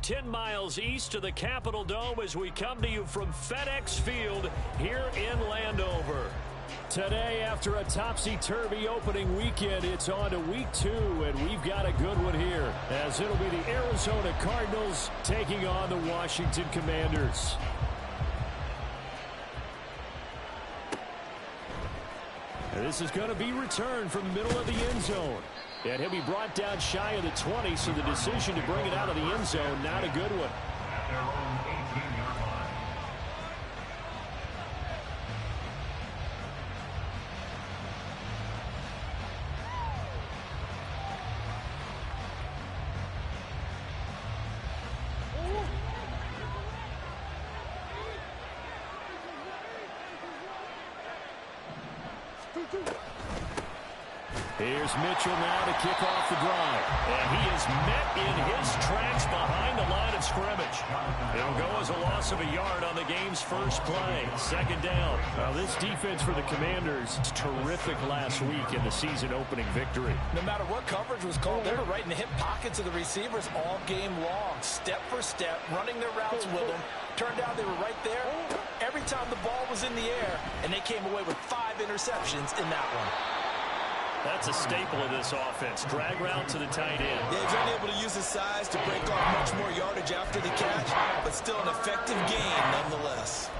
10 miles east of the Capitol Dome as we come to you from FedEx Field here in Landover. Today, after a topsy-turvy opening weekend, it's on to week 2, and we've got a good one here, as it'll be the Arizona Cardinals taking on the Washington Commanders. This is going to be returned from the middle of the end zone. And he'll be brought down shy of the 20, so the decision to bring it out of the end zone, not a good one. Here's Mitchell now to kick off the drive. And he is met in his tracks behind the line of scrimmage. It'll go as a loss of a yard on the game's first play. Second down. Now this defense for the Commanders, terrific last week in the season opening victory. No matter what coverage was called, they were right in the hip pockets of the receivers all game long. Step for step, running their routes with them. Turned out they were right there every time the ball was in the air, and they came away with 5 interceptions in that one. That's a staple of this offense. Drag route to the tight end. Yeah, he's unable to use his size to break off much more yardage after the catch, but still an effective gain nonetheless.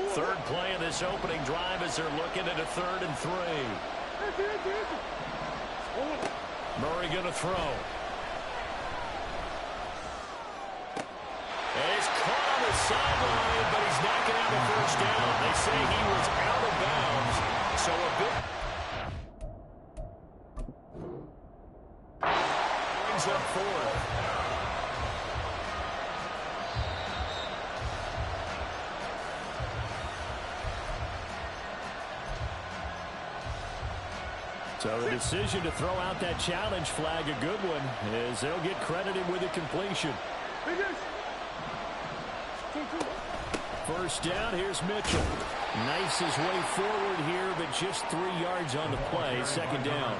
Third play of this opening drive as they're looking at a 3rd and 3. Murray going to throw. He's caught on the sideline, but he's not going to have a first down. They say he was out of bounds, so a bit brings up 4th. So the decision to throw out that challenge flag, a good one, is they'll get credited with a completion. First down, here's Mitchell. Knifes his way forward here, but just 3 yards on the play. Second down.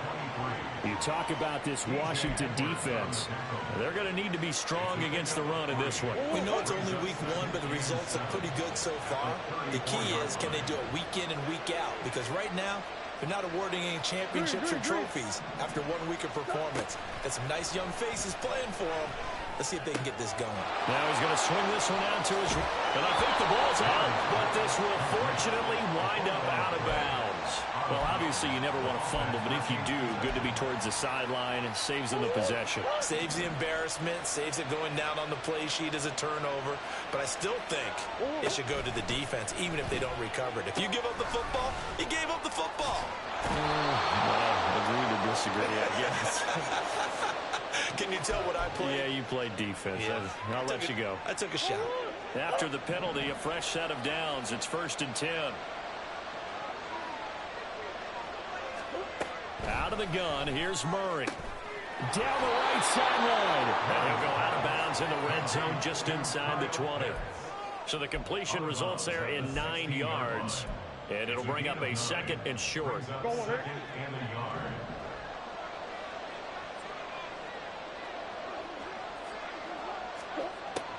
You talk about this Washington defense. They're going to need to be strong against the run in this one. We know it's only week 1, but the results look pretty good so far. The key is, can they do it week in and week out? Because right now, they're not awarding any championships or trophies after 1 week of performance. Got some nice young faces playing for them. Let's see if they can get this going. Now he's going to swing this one out to his right. And I think the ball's out, but this will fortunately wind up out of bounds. Well, obviously you never want to fumble, but if you do, good to be towards the sideline and saves them the possession. Saves the embarrassment, saves it going down on the play sheet as a turnover. But I still think it should go to the defense, even if they don't recover it. If you give up the football, you gave up the football. Well, agree to disagree, I guess. Can you tell what I played? Yeah, you played defense. Yeah. I'll let you go. I took a shot. After the penalty, a fresh set of downs. It's 1st and 10. Out of the gun, here's Murray. Down the right sideline. And he'll go out of bounds in the red zone just inside the 20. So the completion results there in 9 yards. And it'll bring up a 2nd and short.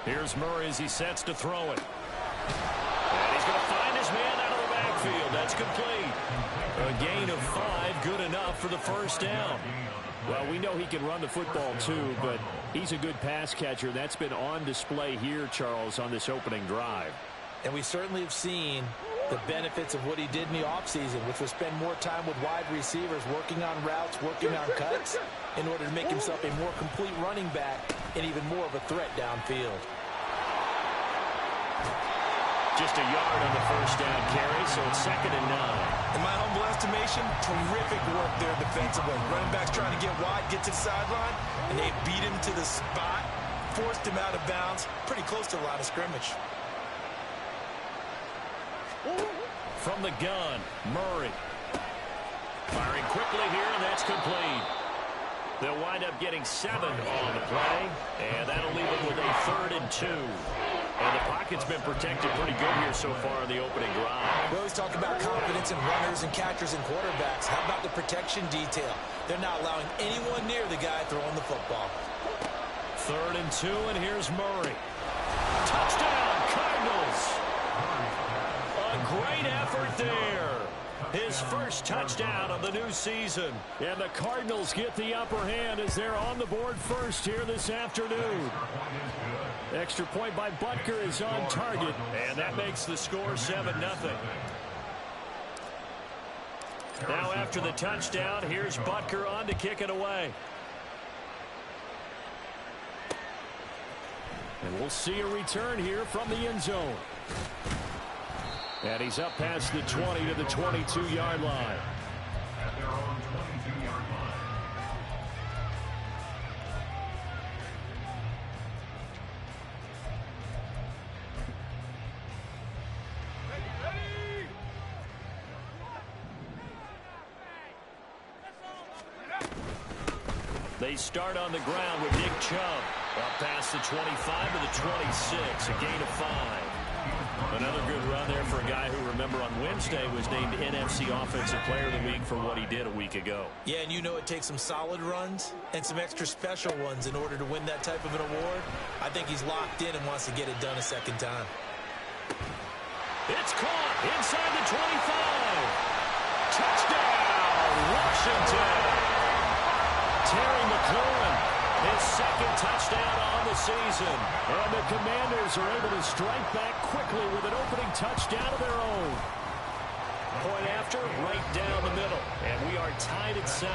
Here's Murray as he sets to throw it. And he's going to find his man out of the backfield. That's complete. A gain of 5, good enough for the first down. Well, we know he can run the football too, but he's a good pass catcher. That's been on display here, Charles, on this opening drive. And we certainly have seen the benefits of what he did in the offseason, which was spend more time with wide receivers, working on routes, working on cuts, in order to make himself a more complete running back and even more of a threat downfield. Just a yard on the first down carry, so it's 2nd and 9. In my humble estimation, terrific work there defensively. Running back's trying to get wide, get to the sideline, and they beat him to the spot, forced him out of bounds, pretty close to the line of scrimmage. From the gun, Murray. Firing quickly here, and that's complete. They'll wind up getting 7 on the play, and that'll leave them with a 3rd and 2. And the pocket's been protected pretty good here so far in the opening drive. We always talk about confidence in runners and catchers and quarterbacks. How about the protection detail? They're not allowing anyone near the guy throwing the football. 3rd and 2, and here's Murray. Touchdown, Cardinals! A great effort there. His first touchdown of the new season. And the Cardinals get the upper hand as they're on the board first here this afternoon. Extra point by Butker is on target, and that makes the score 7-0. Now after the touchdown, here's Butker on to kick it away. And we'll see a return here from the end zone. And he's up past the 20 to the 22-yard line. They start on the ground with Nick Chubb. Up past the 25 to the 26, a gain of 5. Another good run there for a guy who, remember, on Wednesday was named NFC Offensive Player of the Week for what he did a week ago. Yeah, and you know it takes some solid runs and some extra special ones in order to win that type of an award. I think he's locked in and wants to get it done a second time. It's caught inside the 25. Touchdown, Washington. Terry McLaurin, his second touchdown on the season. And the Commanders are able to strike back quickly with an opening touchdown of their own. Point after, right down the middle. And we are tied at 7.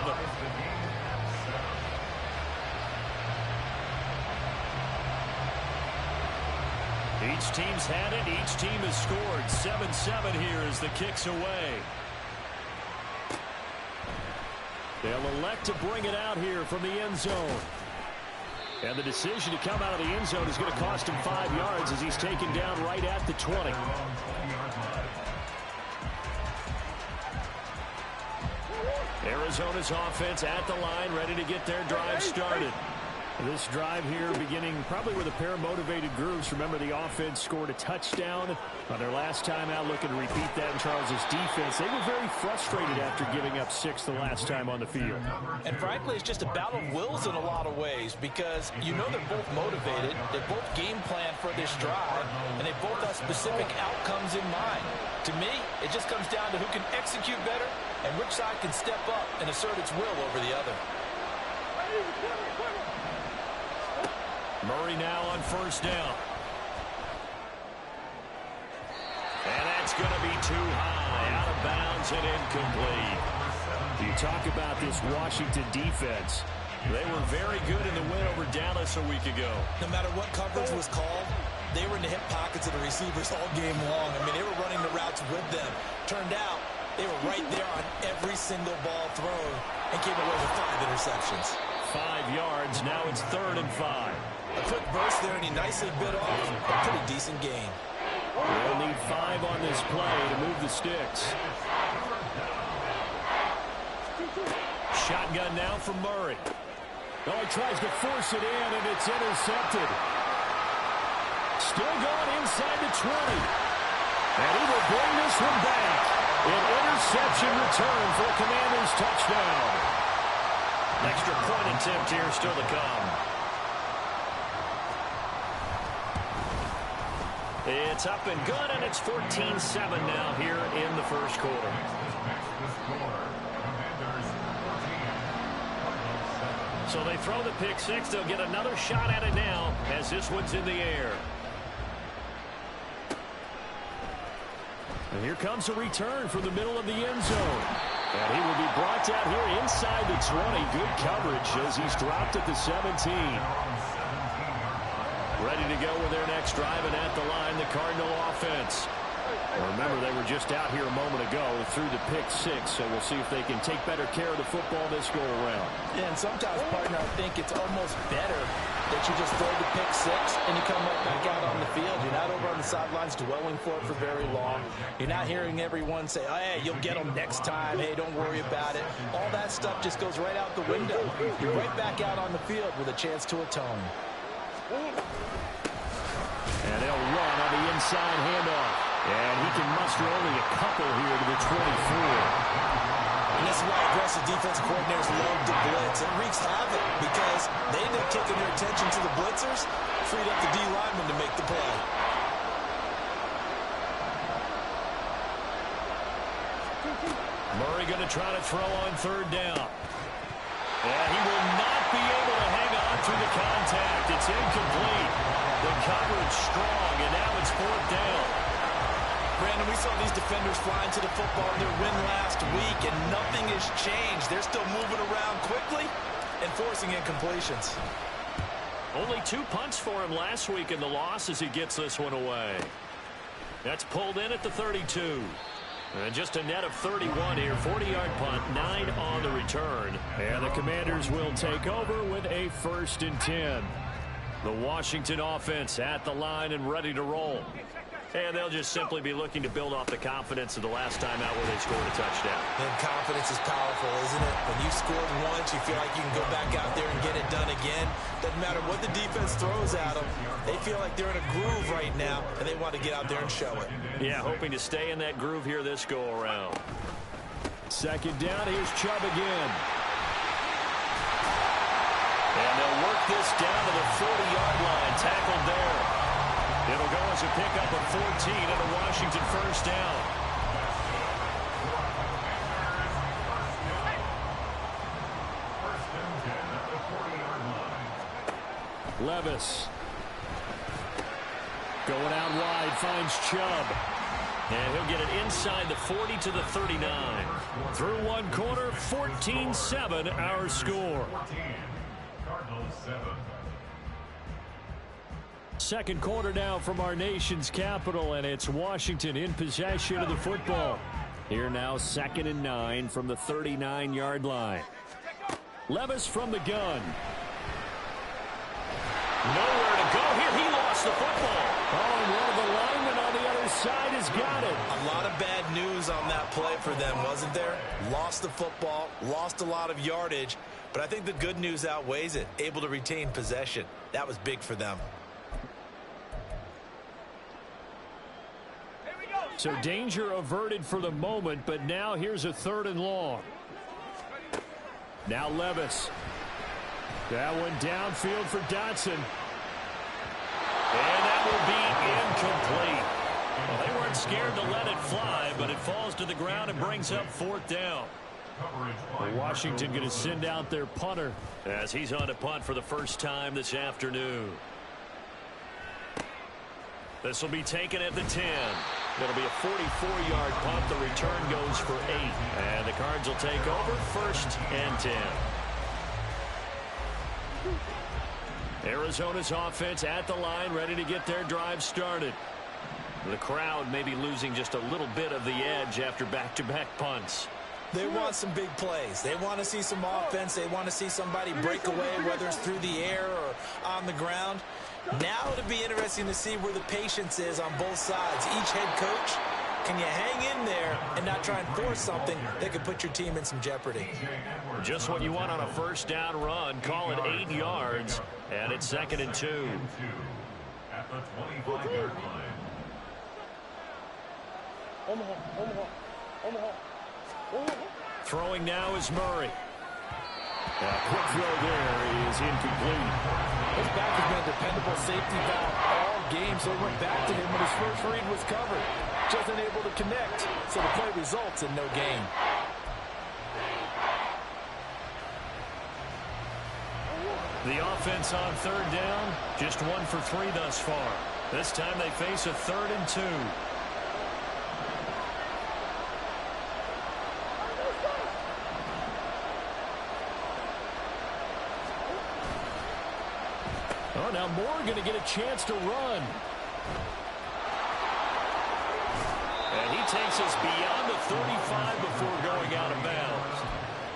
Each team's had it. Each team has scored. 7-7 here as the kick's away. They'll elect to bring it out here from the end zone. And the decision to come out of the end zone is going to cost him 5 yards as he's taken down right at the 20. Arizona's offense at the line, ready to get their drive started. This drive here beginning probably with a pair of motivated groups. Remember, the offense scored a touchdown on their last time out, looking to repeat that in Charles's defense. They were very frustrated after giving up 6 the last time on the field. And frankly, it's just a battle of wills in a lot of ways, because you know they're both motivated, they both game plan for this drive, and they both have specific outcomes in mind. To me, it just comes down to who can execute better and which side can step up and assert its will over the other. Murray now on first down. And that's going to be too high, out of bounds and incomplete. You talk about this Washington defense. They were very good in the win over Dallas a week ago. No matter what coverage was called, they were in the hip pockets of the receivers all game long. I mean, they were running the routes with them. Turned out, they were right there on every single ball thrown and came away with 5 interceptions. 5 yards, now it's 3rd and 5. A quick burst there, and he nicely bit off a pretty decent gain. They'll need 5 on this play to move the sticks. Shotgun now from Murray. Oh, he tries to force it in, and it's intercepted. Still going inside the 20. And he will bring this one back. An interception return for a Commanders touchdown. Extra point attempt here still to come. It's up and good, and it's 14-7 now here in the first quarter. So they throw the pick 6. They'll get another shot at it now as this one's in the air. And here comes a return from the middle of the end zone. And he will be brought down here inside the 20. Good coverage as he's dropped at the 17. Ready to go with their next drive, and at the line, the Cardinal offense. Well, remember, they were just out here a moment ago through the pick 6, so we'll see if they can take better care of the football this go around. Yeah, and sometimes, partner, I think it's almost better that you just throw the pick 6 and you come right back out on the field. You're not over on the sidelines dwelling for it for very long. You're not hearing everyone say, oh, hey, you'll get them next time. Hey, don't worry about it. All that stuff just goes right out the window. You're right back out on the field with a chance to atone. And they'll run on the inside handoff. And he can muster only a couple here to the 24. And this is why aggressive defensive coordinators love to taking their attention to the blitzers, freed up the D lineman to make the play. Murray going to try to throw on third down. And he will not be able to hang on through the contact. It's incomplete. The coverage strong, and now it's fourth down. Brandon, we saw these defenders flying to the football in their win last week, and nothing has changed. They're still moving around quickly and forcing incompletions. Only 2 punts for him last week in the loss as he gets this one away. That's pulled in at the 32. And just a net of 31 here. 40-yard punt, 9 on the return. And the Commanders will take over with a 1st and 10. The Washington offense at the line and ready to roll. And they'll just simply be looking to build off the confidence of the last time out where they scored a touchdown. And confidence is powerful, isn't it? When you scored once, you feel like you can go back out there and get it done again. Doesn't matter what the defense throws at them. They feel like they're in a groove right now, and they want to get out there and show it. Yeah, hoping to stay in that groove here this go-around. Second down, here's Chubb again. And they'll work this down to the 40-yard line, tackled there. It'll go as a pickup of 14 and a Washington 1st down. Levis. Going out wide, finds Chubb. And he'll get it inside the 40 to the 39. Through one quarter, 14-7 our score. Second quarter now from our nation's capital, and it's Washington in possession of the football. Here now 2nd and 9 from the 39-yard line. Levis from the gun. Nowhere to go here. He lost the football. Oh, and one of the linemen on the other side has got it. A lot of bad news on that play for them, wasn't there? Lost the football, lost a lot of yardage, but I think the good news outweighs it. Able to retain possession. That was big for them. So danger averted for the moment, but now here's a 3rd and long. Now Levis. That one downfield for Dotson. And that will be incomplete. Well, they weren't scared to let it fly, but it falls to the ground and brings up 4th down. Washington going to send out their punter as he's on a punt for the first time this afternoon. This will be taken at the 10. It'll be a 44-yard punt. The return goes for 8. And the Cards will take over 1st and 10. Arizona's offense at the line, ready to get their drive started. The crowd may be losing just a little bit of the edge after back-to-back punts. They want some big plays. They want to see some offense. They want to see somebody break away, whether it's through the air or on the ground. Now it'll be interesting to see where the patience is on both sides. Each head coach, can you hang in there and not try and force something that could put your team in some jeopardy? Just what you want on a first down run. Call it 8 yards, and it's 2nd and 2. At the 25-yard line. Throwing now is Murray. A quick throw there is incomplete. His back has been a dependable safety valve all game, so he went back to him when his first read was covered. Just unable to connect, so the play results in no gain. The offense on 3rd down, just 1 for 3 thus far. This time they face a 3rd and 2. Oh, now Moore going to get a chance to run. And he takes us beyond the 35 before going out of bounds.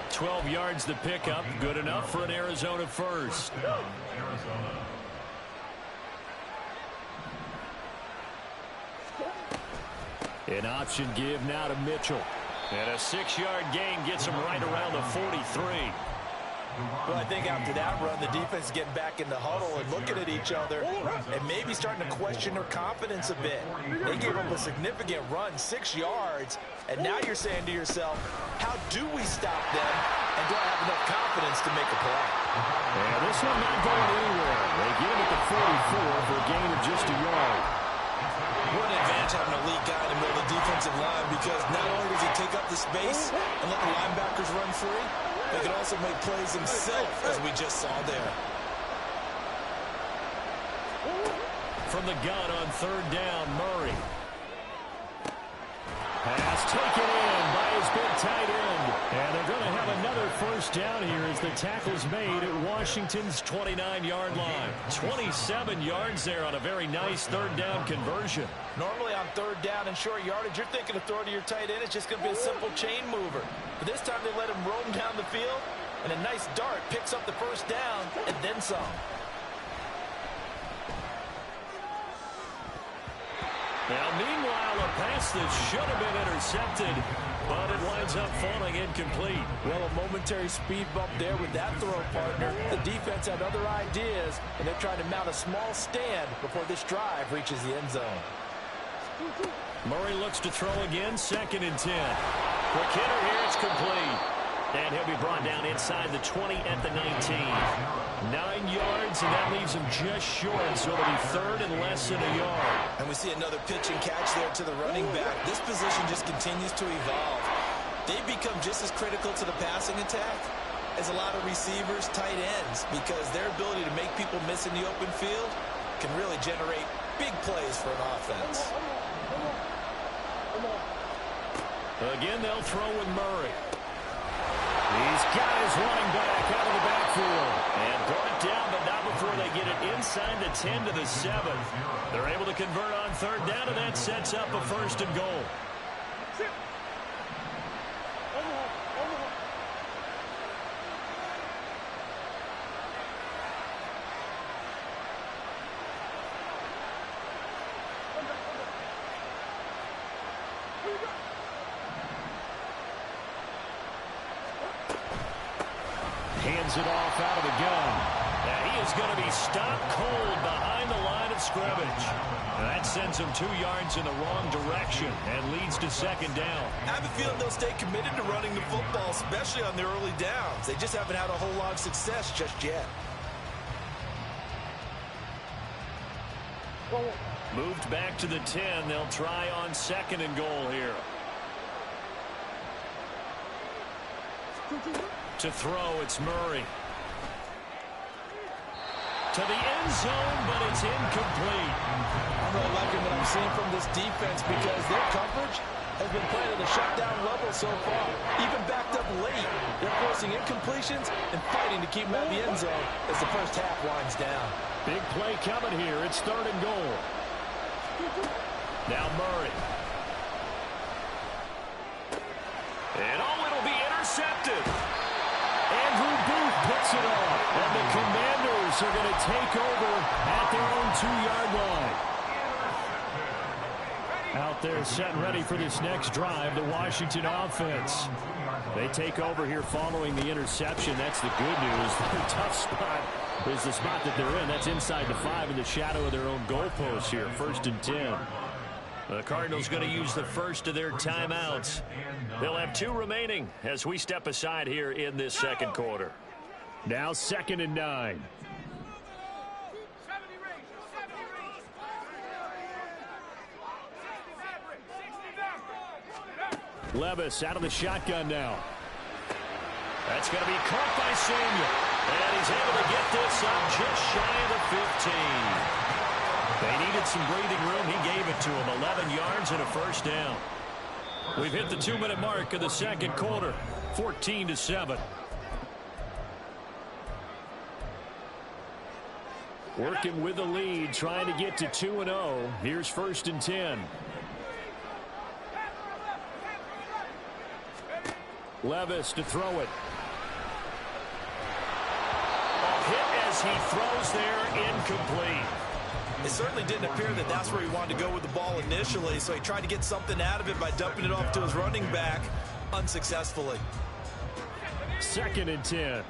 12 yards to pick up. Good enough for an Arizona first. An option give now to Mitchell. And a 6-yard gain gets him right around the 43. Well, I think after that run, the defense is getting back in the huddle and looking at each other and maybe starting to question their confidence a bit. They gave up a significant run, 6 yards, and now you're saying to yourself, how do we stop them And do I have enough confidence to make a play? And this one not going anywhere. They get him at the 44 for a gain of just a yard. What an advantage having an elite guy in the middle of the defensive line, because not only does he take up the space and let the linebackers run free, but he can also make plays himself, as we just saw there. From the gun on third down, Murray. Pass taken in by his big tight end. And they're going to have another first down here as the tackle's made at Washington's 29-yard line. 27 yards there on a very nice third down conversion. Normally on third down and short yardage, you're thinking of throwing to your tight end. It's just going to be a simple chain mover. But this time they let him roam down the field, and a nice dart picks up the first down and then some. Now, meanwhile, a pass that should have been intercepted, but it winds up falling incomplete. Well, a momentary speed bump there with that throw, partner. The defense had other ideas, and they're trying to mount a small stand before this drive reaches the end zone. Murray looks to throw again, 2nd and 10. Quick hitter here, it's complete. And he'll be brought down inside the 20 at the 19. 9 yards, and that leaves him just short, so it'll be third and less than a yard. And we see another pitch and catch there to the running back. This position just continues to evolve. They've become just as critical to the passing attack as a lot of receivers, tight ends, because their ability to make people miss in the open field can really generate big plays for an offense. Again, they'll throw with Murray. These guys running back out of the backfield. And brought down, but not before they get it inside the 10 to the 7. They're able to convert on third down, and that sets up a 1st and goal. Hands it off out of the gun. And he is going to be stopped cold behind the line of scrimmage. And that sends him 2 yards in the wrong direction and leads to 2nd down. I have a feeling they'll stay committed to running the football, especially on their early downs. They just haven't had a whole lot of success just yet. Moved back to the 10. They'll try on 2nd and goal here. To throw, it's Murray. To the end zone, but it's incomplete. I'm really liking what I'm seeing from this defense, because their coverage has been playing at a shutdown level so far. Even backed up late, they're forcing incompletions and fighting to keep them out of the end zone as the first half winds down. Big play coming here. It's 3rd and goal. Now Murray. And it'll be intercepted. Andrew Booth picks it off. And the Commanders are going to take over at their own 2-yard line. Out there set and ready for this next drive, the Washington offense. They take over here following the interception. That's the good news. Their tough spot is the spot that they're in. That's inside the 5 in the shadow of their own goalpost here. 1st and 10. The Cardinals going to use the first of their timeouts. They'll have 2 remaining as we step aside here in this 2nd quarter. Now 2nd and 9. Levis out of the shotgun now. That's going to be caught by Samuel. And he's able to get this up just shy of the 15. They needed some breathing room. He gave it to him. 11 yards and a 1st down. We've hit the 2-minute mark of the 2nd quarter. 14-7. Working with the lead, trying to get to 2-0. Here's 1st and 10. Levis to throw it. A hit as he throws there, incomplete. It certainly didn't appear that that's where he wanted to go with the ball initially, so he tried to get something out of it by dumping it off to his running back unsuccessfully. 2nd and 10.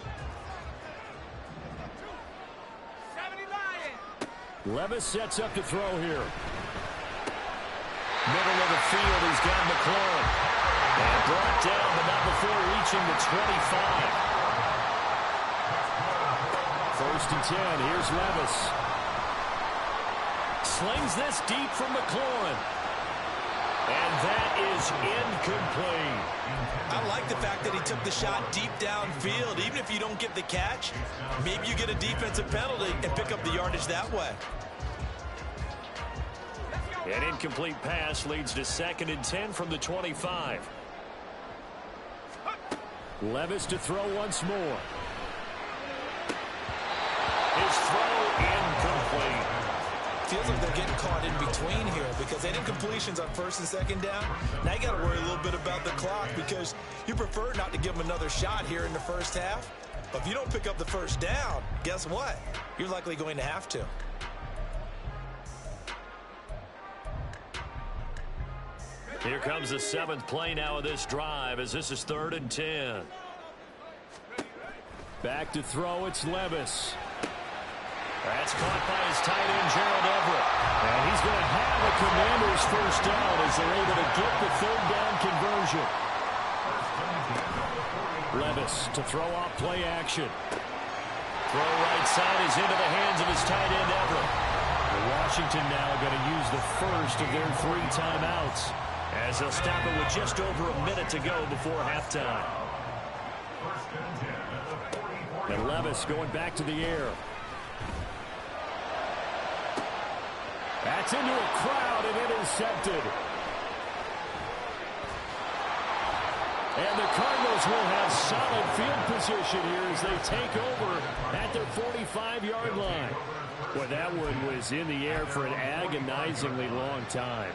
Levis sets up to throw here. Middle of the field, he's got McLaurin. And brought down, but not before reaching the 25. First and 10. Here's Levis. Slings this deep from McLaurin. And that is incomplete. I like the fact that he took the shot deep downfield. Even if you don't get the catch, maybe you get a defensive penalty and pick up the yardage that way. An incomplete pass leads to 2nd and 10 from the 25. Levis to throw once more. His throw incomplete. Feels like they're getting caught in between here because they did completions on 1st and 2nd down. Now you got to worry a little bit about the clock because you prefer not to give them another shot here in the first half. But if you don't pick up the first down, guess what? You're likely going to have to. Here comes the 7th play now of this drive as this is 3rd and 10. Back to throw, it's Levis. That's caught by his tight end, Gerald Everett. And he's going to have a Commanders first down as they're able to get the 3rd down conversion. Levis to throw off play action. Throw right side is into the hands of his tight end, Everett. Washington now going to use the first of their 3 timeouts as they'll stop it with just over a minute to go before halftime. And Levis going back to the air. That's into a crowd and intercepted. And the Cardinals will have solid field position here as they take over at their 45-yard line. Well, that one was in the air for an agonizingly long time.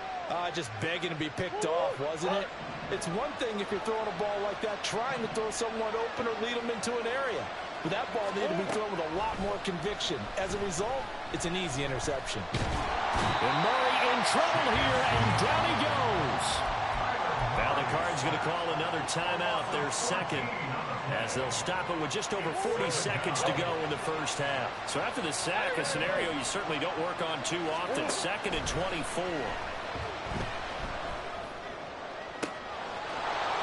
Just begging to be picked off, wasn't it? It's one thing if you're throwing a ball like that, trying to throw someone open or lead them into an area. But that ball needed to be thrown with a lot more conviction. As a result, it's an easy interception. And Murray in trouble here, and down he goes. Now the Cards going to call another timeout, their 2nd, as they'll stop it with just over 40 seconds to go in the first half. So after the sack, a scenario you certainly don't work on too often. 2nd and 24.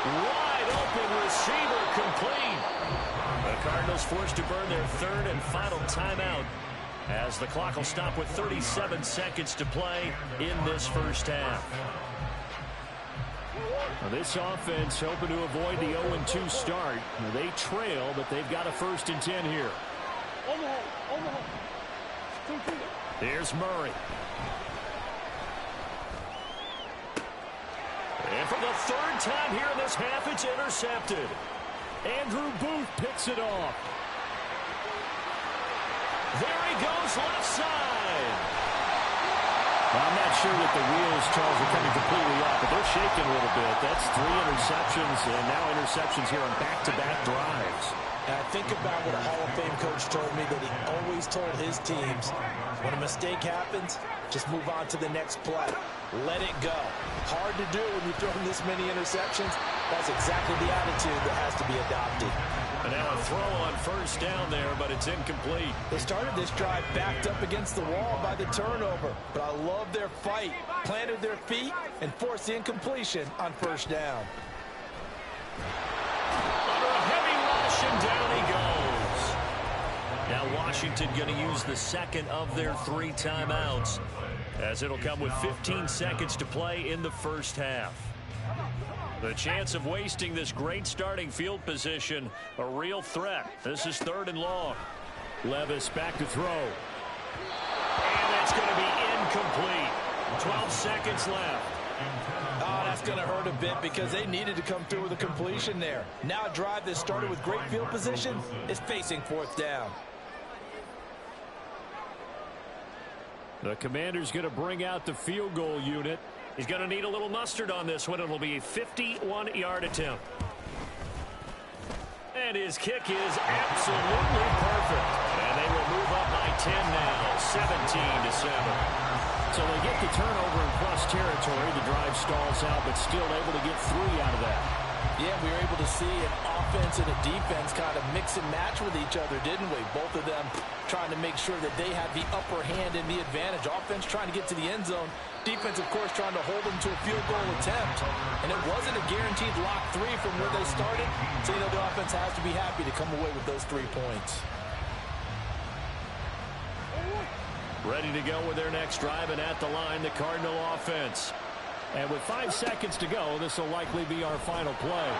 Wide open receiver complete. The Cardinals forced to burn their 3rd and final timeout as the clock will stop with 37 seconds to play in this first half. Now this offense hoping to avoid the 0-2 start. They trail, but they've got a 1st and 10 here. Here's Murray. And for the 3rd time here in this half, it's intercepted. Andrew Booth picks it off. There he goes, left side. Well, I'm not sure that the wheels, Charles, are coming completely off, but they're shaking a little bit. That's 3 interceptions, and now interceptions here on back-to-back drives. And I think about what a Hall of Fame coach told me, that he always told his teams, when a mistake happens, just move on to the next play. Let it go. Hard to do when you've thrown this many interceptions. That's exactly the attitude that has to be adopted. And now a throw on 1st down there, but it's incomplete. They started this drive backed up against the wall by the turnover, but I love their fight. Planted their feet and forced the incompletion on 1st down. Under a heavy rush, and down he goes. Now Washington going to use the 2nd of their 3 timeouts, as it'll come with 15 seconds to play in the first half. The chance of wasting this great starting field position, a real threat. This is 3rd and long. Levis back to throw. And that's going to be incomplete. 12 seconds left. Oh, that's going to hurt a bit because they needed to come through with a completion there. Now a drive that started with great field position is facing 4th down. The Commander's going to bring out the field goal unit. He's going to need a little mustard on this one. It'll be a 51-yard attempt. And his kick is absolutely perfect. And they will move up by 10 now, 17-7. So they get the turnover in plus territory. The drive stalls out, but still able to get 3 out of that. Yeah, we were able to see an offense and a defense kind of mix and match with each other, didn't we? Both of them trying to make sure that they have the upper hand and the advantage. Offense trying to get to the end zone. Defense, of course, trying to hold them to a field goal attempt. And it wasn't a guaranteed lock 3 from where they started. So, the offense has to be happy to come away with those 3 points. Ready to go with their next drive, and at the line, the Cardinal offense. And with 5 seconds to go, this will likely be our final play.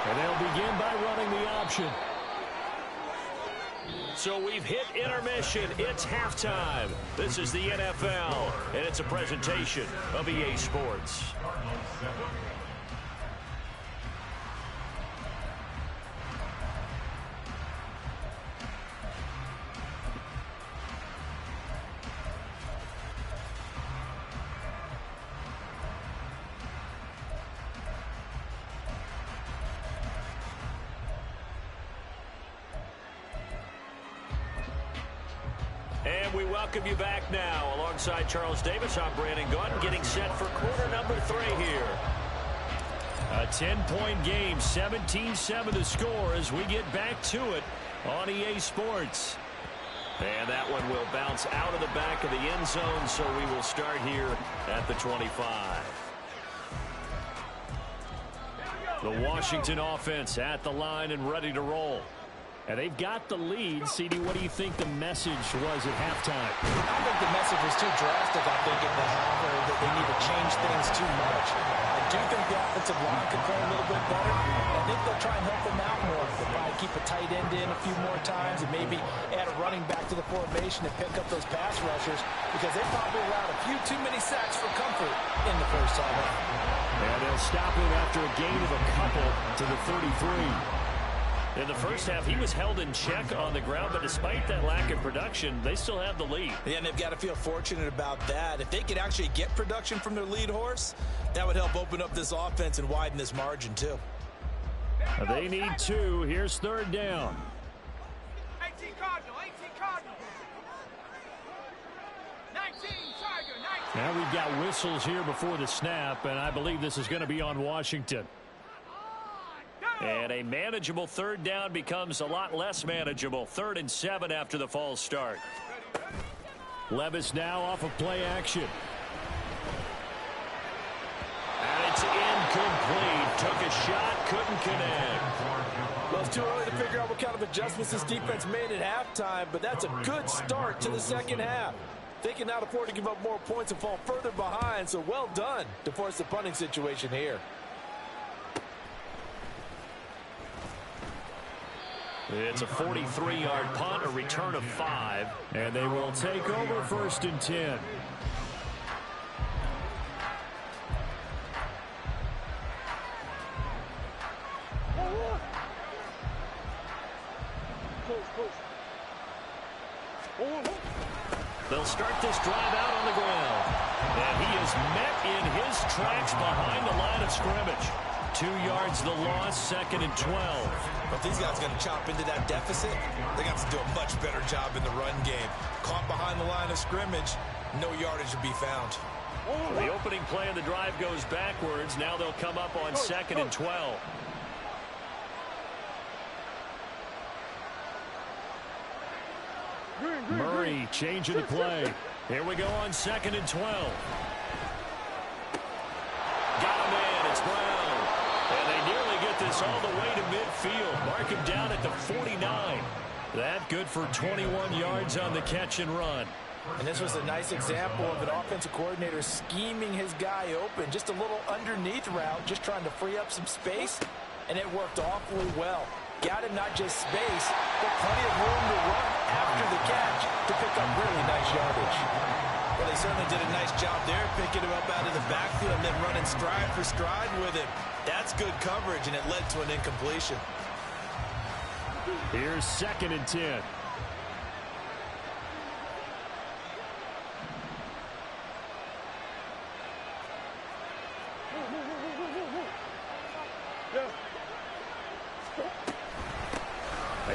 And they'll begin by running the option. So we've hit intermission. It's halftime. This is the NFL, and it's a presentation of EA Sports. And we welcome you back now. Alongside Charles Davis, I'm Brandon Gaudin, getting set for quarter number 3 here. A 10-point game, 17-7 to score as we get back to it on EA Sports. And that one will bounce out of the back of the end zone, so we will start here at the 25. The Washington offense at the line and ready to roll. And they've got the lead. CD, what do you think the message was at halftime? I think the message was too drastic, I think, at the half, or that they need to change things too much. I do think the offensive line could play a little bit better. I think they'll try and help them out more. They'll probably keep a tight end in a few more times and maybe add a running back to the formation to pick up those pass rushers, because they probably allowed a few too many sacks for comfort in the first half. And they'll stop him after a gain of a couple to the 33. In the first half, he was held in check on the ground, but despite that lack of production, they still have the lead. Yeah, and they've got to feel fortunate about that. If they could actually get production from their lead horse, that would help open up this offense and widen this margin, too. They need 2. Here's third down. 18 Cardinal, 18 Cardinal. 19 Tiger, 19. Now we've got whistles here before the snap, and I believe this is going to be on Washington. And a manageable third down becomes a lot less manageable. 3rd and 7 after the false start. Levis now off of play action. And it's incomplete. Took a shot, couldn't connect. Well, it's too early to figure out what kind of adjustments this defense made at halftime, but that's a good start to the second half. They can now afford to give up more points and fall further behind, so well done to force the punting situation here. It's a 43-yard punt, a return of 5, and they will take over 1st and 10. They'll start this drive out on the ground, and he is met in his tracks behind the line of scrimmage. 2 yards the loss, 2nd and 12. But if these guys are going to chop into that deficit, they got to do a much better job in the run game. Caught behind the line of scrimmage, no yardage to be found. The opening play of the drive goes backwards. Now they'll come up on 2nd and 12. Murray changing the play. Here we go on 2nd and 12. Got a man, it's Brown. And they nearly get this all the way to midfield. Mark him down at the 49. That good for 21 yards on the catch and run. And this was a nice example of an offensive coordinator scheming his guy open. Just a little underneath route, just trying to free up some space, and it worked awfully well. Got him not just space, but plenty of room to run after the catch to pick up really nice yardage. Well, they certainly did a nice job there, picking him up out of the backfield and then running stride for stride with him. That's good coverage, and it led to an incompletion. Here's 2nd and 10.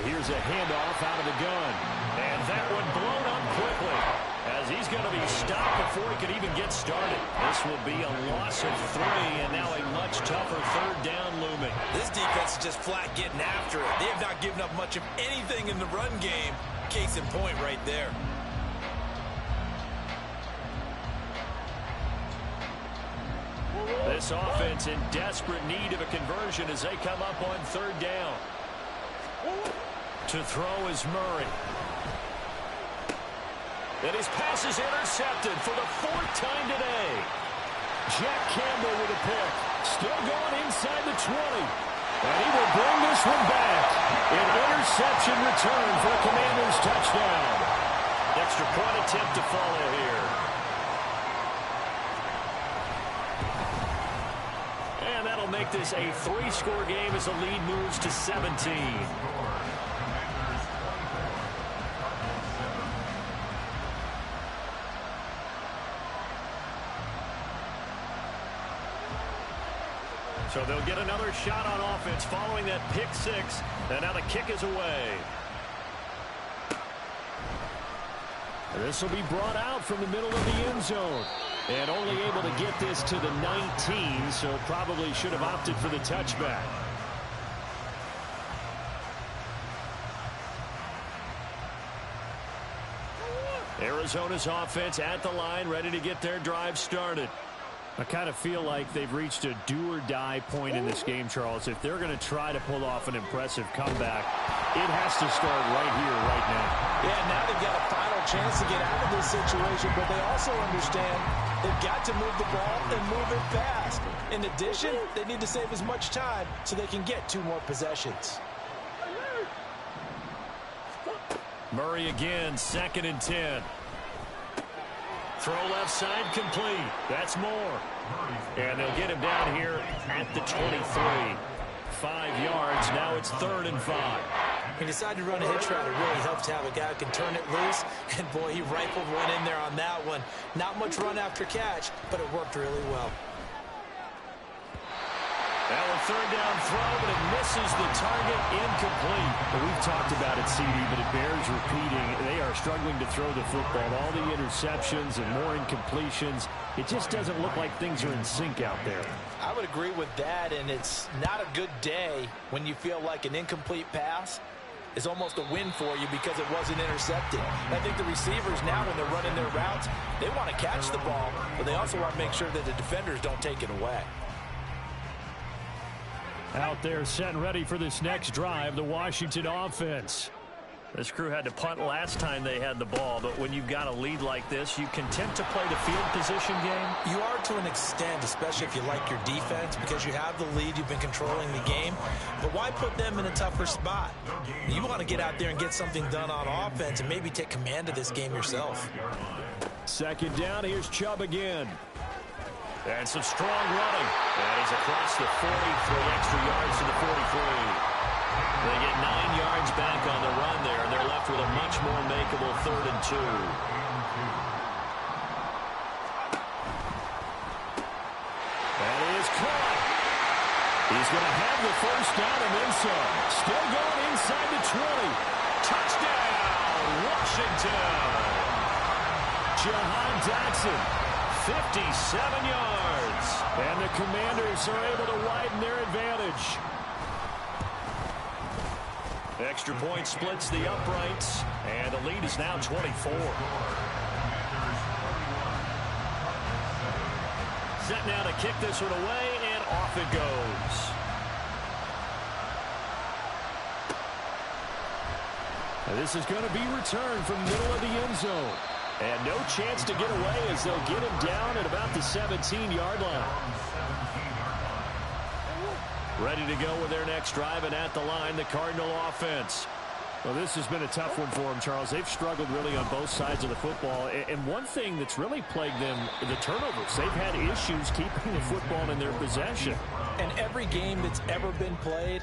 Here's a handoff out of the gun. And that one blown up quickly. as he's going to be stopped before he could even get started. This will be a loss of 3, and now a much tougher third down looming. This defense is just flat getting after it. They have not given up much of anything in the run game. Case in point right there. This offense in desperate need of a conversion as they come up on third down. To throw is Murray. And his pass is intercepted for the 4th time today. Jack Campbell with a pick. Still going inside the 20. And he will bring this one back. An interception return for a Commanders touchdown. Extra point attempt to follow here. And that'll make this a 3-score game as the lead moves to 17. So they'll get another shot on offense following that pick 6. And now the kick is away. This will be brought out from the middle of the end zone. And only able to get this to the 19, so probably should have opted for the touchback. Arizona's offense at the line, ready to get their drive started. I kind of feel like they've reached a do-or-die point in this game, Charles. If they're going to try to pull off an impressive comeback, it has to start right here, right now. Yeah, now they've got a final chance to get out of this situation, but they also understand they've got to move the ball and move it fast. In addition, they need to save as much time so they can get 2 more possessions. Murray again, 2nd and 10. Throw left side complete. That's more. And they'll get him down here at the 23. 5 yards. Now it's 3rd and 5. He decided to run a hitch route. It really helps to have a guy who can turn it loose. And, boy, he rifled one in there on that one. Not much run after catch, but it worked really well. Now a 3rd down throw, but it misses the target, incomplete. Well, we've talked about it, CD, but it bears repeating. They are struggling to throw the football. All the interceptions and more incompletions. It just doesn't look like things are in sync out there. I would agree with that, and it's not a good day when you feel like an incomplete pass is almost a win for you because it wasn't intercepted. I think the receivers now, when they're running their routes, they want to catch the ball, but they also want to make sure that the defenders don't take it away. Out there set and ready for this next drive, the Washington offense. This crew had to punt last time they had the ball, but when you've got a lead like this, you content to play the field position game? You are to an extent, especially if you like your defense, because you have the lead, you've been controlling the game. But why put them in a tougher spot? You want to get out there and get something done on offense and maybe take command of this game yourself. 2nd down, here's Chubb again. And some strong running. And he's across the 40, 3 extra yards to the 43. They get 9 yards back on the run there, and they're left with a much more makeable 3rd and 2. And he is caught. He's going to have the 1st down and then some. Still going inside the 20. Touchdown, Washington. Jahan Dotson, 57 yards. And the Commanders are able to widen their advantage. Extra point splits the uprights, and the lead is now 24. Set now to kick this one away, and off it goes. Now this is going to be returned from the middle of the end zone. And no chance to get away as they'll get him down at about the 17-yard line. Ready to go with their next drive, and at the line, the Cardinal offense. Well, this has been a tough one for them, Charles. They've struggled really on both sides of the football. And one thing that's really plagued them, the turnovers. They've had issues keeping the football in their possession. And every game that's ever been played,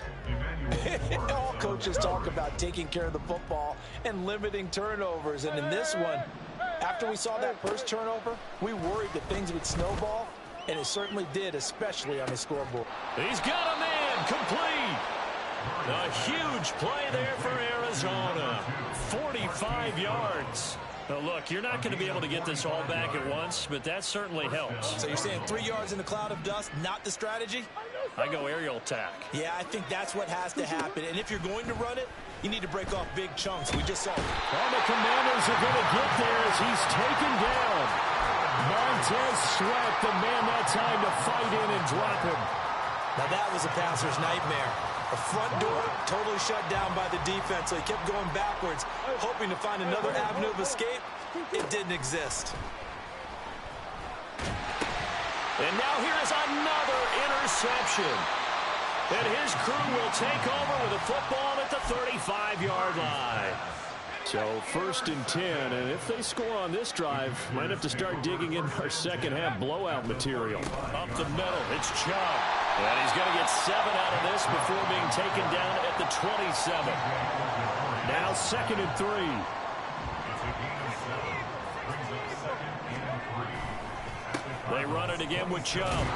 all coaches talk about taking care of the football and limiting turnovers. And in this one, after we saw that first turnover, we worried that things would snowball, and it certainly did, especially on the scoreboard. He's got a man complete. A huge play there for Arizona. 45 yards. Well, look, you're not going to be able to get this all back at once, but that certainly helps. So you're saying 3 yards in a cloud of dust, not the strategy? I go aerial attack. Yeah, I think that's what has to happen. And if you're going to run it, you need to break off big chunks. We just saw it. And the Commanders are going to get there as he's taken down. Montez Sweat, the man that time to fight in and drop him. Now that was a passer's nightmare. The front door totally shut down by the defense, so he kept going backwards, hoping to find another avenue of escape. It didn't exist. And now here's another interception. And his crew will take over with a football at the 35-yard line. So 1st and 10, and if they score on this drive, might have to start digging in our second-half blowout material. Up the middle, it's Chubb. And he's going to get 7 out of this before being taken down at the 27. Now 2nd and 3. They run it again with Chubb.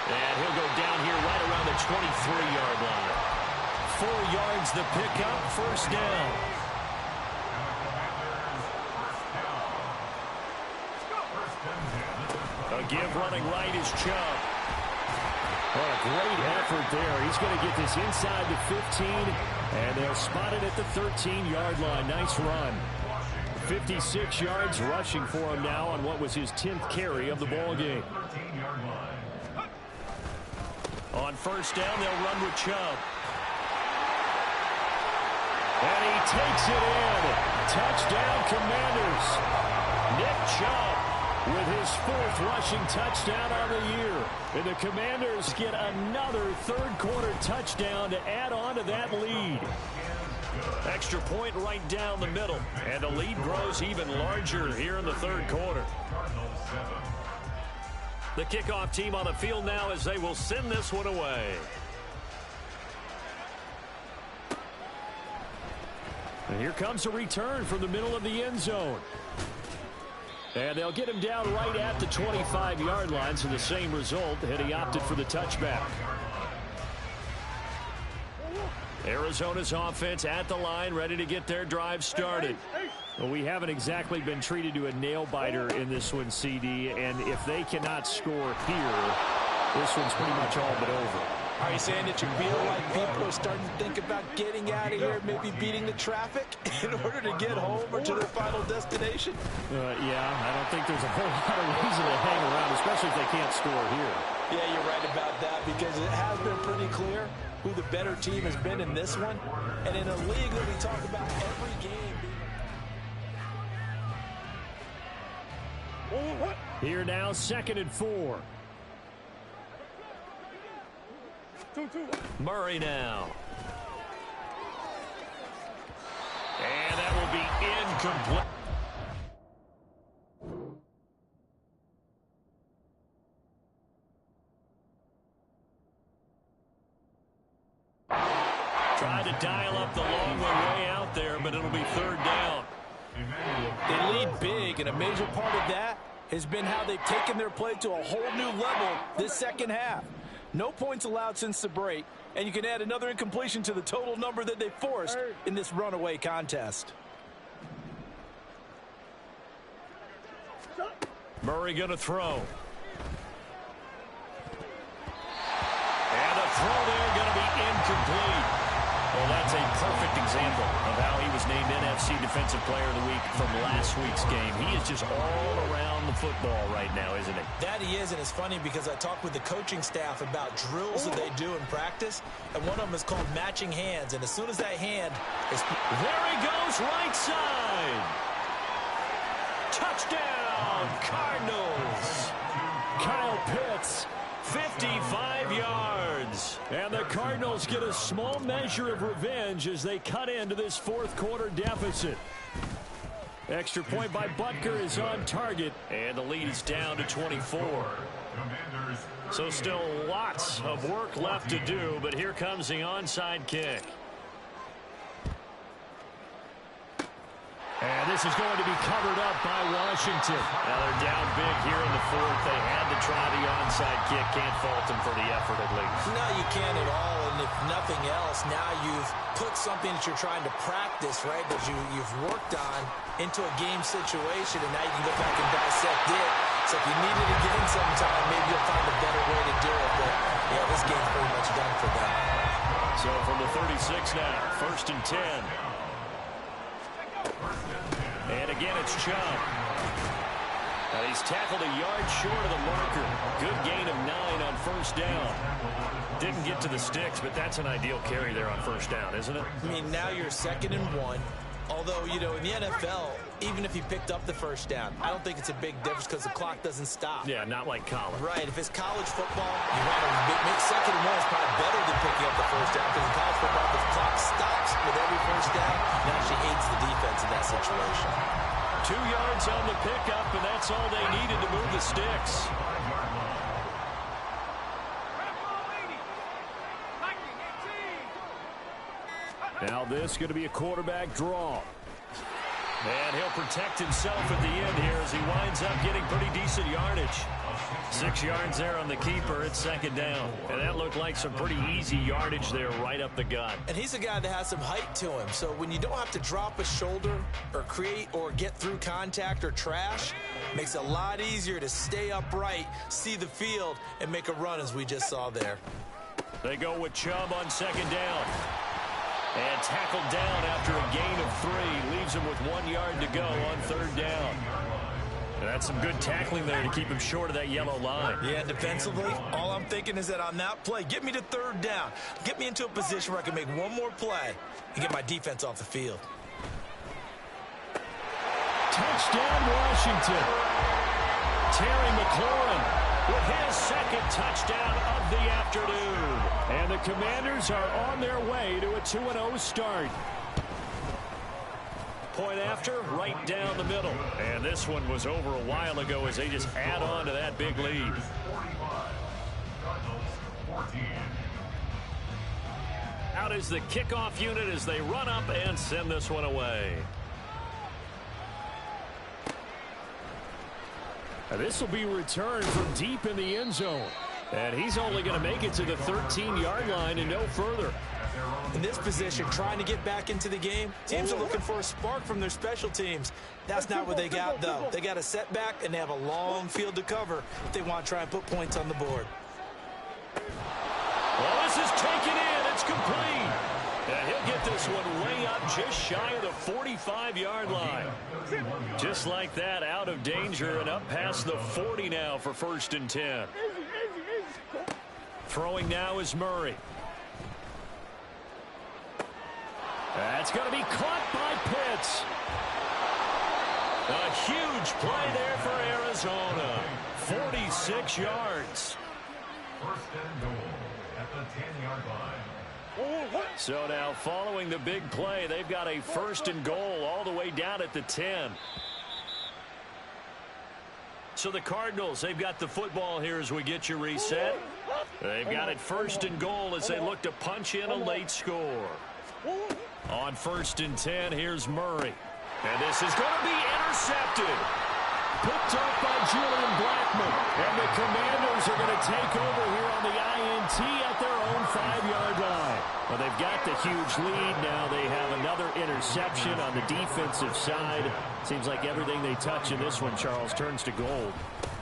And he'll go down here right around the 23-yard line. 4 yards the pickup, 1st down. A give running right is Chubb. What a great effort there. He's going to get this inside the 15, and they'll spot it at the 13-yard line. Nice run. 56 yards rushing for him now on what was his 10th carry of the ball game. On 1st down, they'll run with Chubb. And he takes it in. Touchdown, Commanders. Nick Chubb with his 4th rushing touchdown on the year. And the Commanders get another 3rd-quarter touchdown to add on to that lead. Extra point right down the middle. And the lead grows even larger here in the 3rd quarter. The kickoff team on the field now as they will send this one away. And here comes a return from the middle of the end zone. And they'll get him down right at the 25-yard line, so the same result had he opted for the touchback. Arizona's offense at the line, ready to get their drive started. Well, we haven't exactly been treated to a nail-biter in this one, CD, and if they cannot score here, this one's pretty much all but over. Are you saying that you feel like people are starting to think about getting out of here, maybe beating the traffic in order to get home or to their final destination? Yeah, I don't think there's a whole lot of reason to hang around, especially if they can't score here. Yeah, you're right about that, because it has been pretty clear who the better team has been in this one. And in a league that we talk about every game. Here now, 2nd and 4. Murray now. And that will be incomplete. Tried to dial up the long way out there, but it'll be 3rd down. They lead big, and a major part of that has been how they've taken their play to a whole new level this second half. No points allowed since the break, and you can add another incompletion to the total number that they forced in this runaway contest. Murray going to throw. And the throw there going to be incomplete. Well, that's a perfect example of how he was named NFC Defensive Player of the Week from last week's game. He is just all around the football right now, isn't he? That he is, and it's funny because I talked with the coaching staff about drills that they do in practice, and one of them is called matching hands, and as soon as that hand is... There he goes, right side. Touchdown, Cardinals. Kyle Pitts, 55 yards. And the Cardinals get a small measure of revenge as they cut into this 4th quarter deficit. Extra point by Butker is on target, and the lead is down to 24. So still lots of work left to do, but here comes the onside kick. And this this is going to be covered up by Washington. Now they're down big here in the fourth. They had to try the onside kick. Can't fault them for the effort at least. No, you can't at all. And if nothing else, now you've put something that you're trying to practice, right, that you've worked on into a game situation, and now you can go back and dissect it. So if you needed to get in sometime, maybe you'll find a better way to do it. But, yeah, this game's pretty much done for them. So from the 36 now, 1st and 10. And again, it's Chubb. Now he's tackled a yard short of the marker. Good gain of 9 on 1st down. Didn't get to the sticks, but that's an ideal carry there on 1st down, isn't it? I mean, now you're 2nd and 1. Although, you know, in the NFL, even if he picked up the 1st down, I don't think it's a big difference because the clock doesn't stop. Yeah, not like college. Right. If it's college football, you want to make 2nd and 1 is probably better than picking up the 1st down because in college football, the clock stops with every 1st down. It actually aids the defense in that situation. 2 yards on the pickup, and that's all they needed to move the sticks. Now this is going to be a quarterback draw. And he'll protect himself at the end here as he winds up getting pretty decent yardage. 6 yards there on the keeper. It's 2nd down. And that looked like some pretty easy yardage there right up the gut. And he's a guy that has some height to him. So when you don't have to drop a shoulder or create or get through contact or trash, makes it a lot easier to stay upright, see the field, and make a run as we just saw there. They go with Chubb on 2nd down. And tackled down after a gain of 3. Leaves him with 1 yard to go on 3rd down. And that's some good tackling there to keep him short of that yellow line. Yeah, defensively, all I'm thinking is that on that play, get me to 3rd down. Get me into a position where I can make one more play and get my defense off the field. Touchdown, Washington. Terry McLaurin with his 2nd touchdown of the afternoon. And the Commanders are on their way to a 2-0 start. Point after, right down the middle. And this one was over a while ago as they just add on to that big lead. Out is the kickoff unit as they run up and send this one away. This will be returned from deep in the end zone. And he's only going to make it to the 13-yard line and no further. In this position, trying to get back into the game, teams are looking for a spark from their special teams. That's not what they got, though. They got a setback, and they have a long field to cover if they want to try and put points on the board. Well, this is taken in. It's complete. And he'll get this one way up just shy of the 45-yard line. Just like that, out of danger and up past the 40 now for 1st and 10. Throwing now is Murray. That's going to be caught by Pitts. A huge play there for Arizona. 46 yards. 1st and goal at the 10-yard line. So now following the big play, they've got a 1st and goal all the way down at the 10. So the Cardinals, they've got the football here as we get you reset. They've got it 1st and goal as they look to punch in a late score. On 1st and 10, here's Murray. And this is going to be intercepted. Picked up by Julian Blackmon. And the Commanders are going to take over here on the INT at their own 5-yard line. Well, they've got the huge lead. Now they have another interception on the defensive side. Seems like everything they touch in this one, Charles, turns to gold.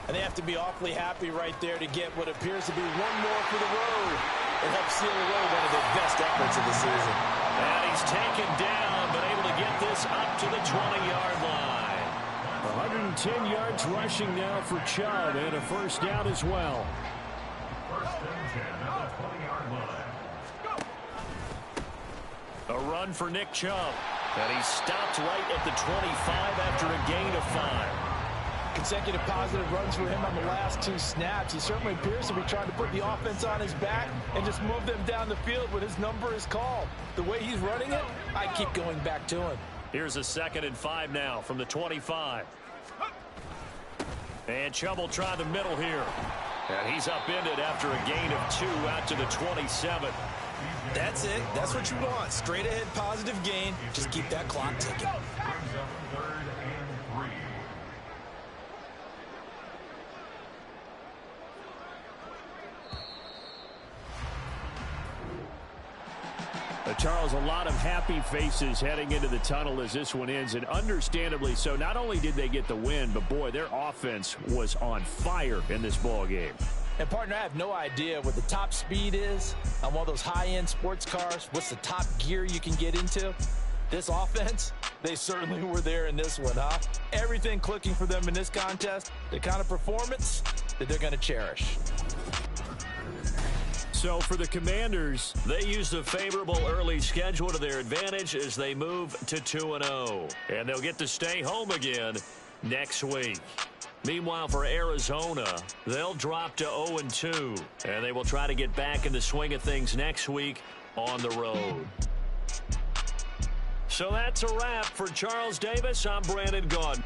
And they have to be awfully happy right there to get what appears to be one more for the road. It helps seal away one of their best efforts of the season. And he's taken down, but able to get this up to the 20-yard line. 110 yards rushing now for Chubb, and a 1st down as well. 1st and 10 at the 20-yard line. A run for Nick Chubb. And he stopped right at the 25 after a gain of 5. Consecutive positive runs for him on the last 2 snaps. He certainly appears to be trying to put the offense on his back and just move them down the field when his number is called. The way he's running it, I keep going back to him. Here's a 2nd and 5 now from the 25. And Chubb will try the middle here. And he's upended after a gain of 2 out to the 27. That's it. That's what you want. Straight ahead positive gain. Just keep that clock ticking. Brings up 3rd and 3. Charles, a lot of happy faces heading into the tunnel as this one ends, and understandably so. Not only did they get the win, but boy, their offense was on fire in this ball game. And partner, I have no idea what the top speed is on one of those high-end sports cars. What's the top gear you can get into? This offense, they certainly were there in this one, huh? Everything clicking for them in this contest, the kind of performance that they're going to cherish. So for the Commanders, they used a favorable early schedule to their advantage as they move to 2-0. And they'll get to stay home again next week. Meanwhile, for Arizona, they'll drop to 0-2. And they will try to get back in the swing of things next week on the road. So that's a wrap for Charles Davis. I'm Brandon Gaudin.